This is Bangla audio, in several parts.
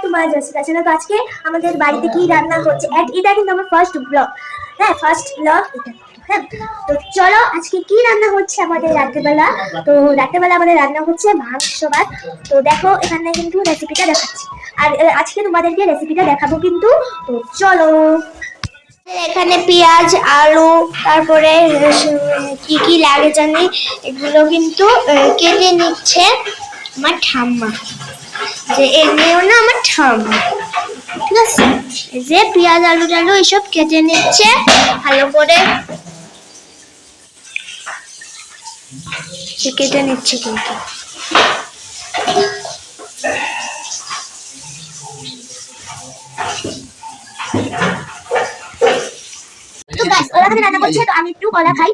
To my জসিকা channel. তো আজকে আমাদের বাড়িতে কি রান্না হচ্ছে, এটা কিন্তু আমার ফার্স্ট ব্লগ। হ্যাঁ, ফার্স্ট ব্লগ এটা। হ্যাঁ, তো চলো আজকে কি রান্না হচ্ছে আমাদের রাত্রেবেলা। তো রাত্রেবেলা আমাদের রান্না হচ্ছে মাংস ভাত। তো দেখো এখানে কিন্তু রেসিপিটা দেখাচ্ছি, আর আজকে তোমাদেরকে রেসিপিটা দেখাবো কিন্তু। তো চলো, এখানে পেঁয়াজ আলু তারপরে কি কি লাগে জানি এগুলো কিন্তু কেটে নিচ্ছে আমার ঠাম্মা। যে এমনিও না আমার ঠাম্মা, ঠিক আছে, যে পেঁয়াজ আলু টালু এসব কেটে নিচ্ছে ভালো করে, কেটে নিচ্ছে কিন্তু। তো গাইস ওরা রান্না করছে, তো আমি একটু কলা খাই।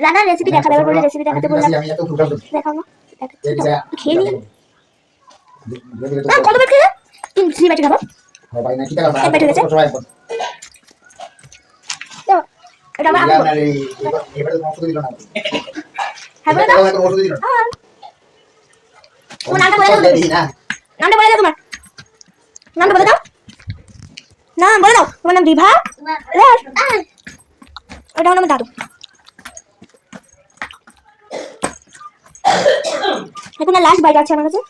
রান্নার রেসিপি দেখাবে বলে রেসিপি দেখাতে বললাম, দেখাও না, খেয়ে নিই। কত বার খেয়ে তিন বাটি খাবো। এক বাটি হয়েছে। তো এটা আমার আপু। হ্যাঁ বলে দাও। তোমার নামটা বলে দাও। নামটা বলে দাও, তোমার নামটা বলে দাও। নাম বলে দাও। তোমার নাম রিভা। ওটা আমার দাদু। এখন না লাস্ট বাইট আছে আমার কাছে।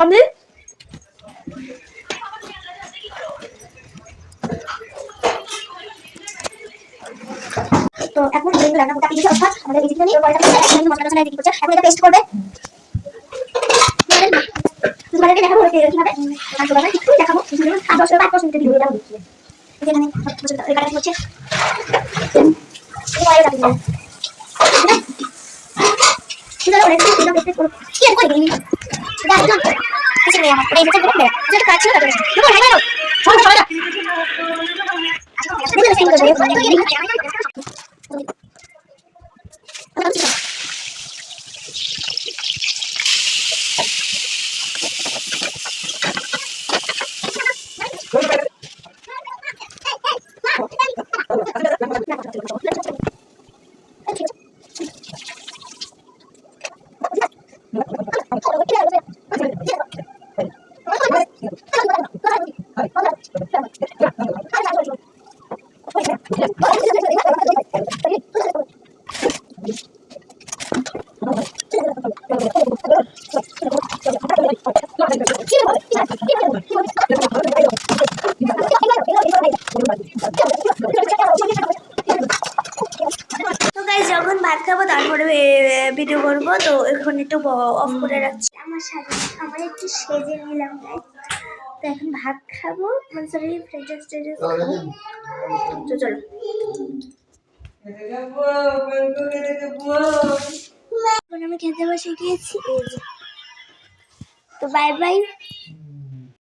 কমপ্লিট। তো এখন রান্না করতে কিছু অর্থাৎ আমাদের এই জিনিসটা নিয়ে পরে মশলা মশলা রেডি করছে, এখন এটা পেস্ট করবে। তোমাদেরকে দেখাবো কিভাবে মাংস বানাই, একটু দেখাবো 5 মিনিটের ভিডিও এটা হচ্ছে। এখানে এই কাটা হচ্ছে এই ওয়াই যাবে না, ঠিক আছে। অনেক কিছু পেস্ট করব কি আর করে দিই এটা একদম কিছু নেই আমার এই ভিতরে করবে যেটা কাজ ছিল তাহলে দেখো হাই দাও সবাই সবাই যখন ভাত খাবো তারপরে ভিডিও করবো। তো এখন একটু অফ করে রাখছি। আমার সাথে আমার একটু সেজে নিলাম গাইস। তো এখন ভাত খাবো, সরি ফ্রেঞ্চ ফ্রাইস খাবো। তো চলো এখন আমি খেতে বসে গিয়েছি। তো বাই বাই।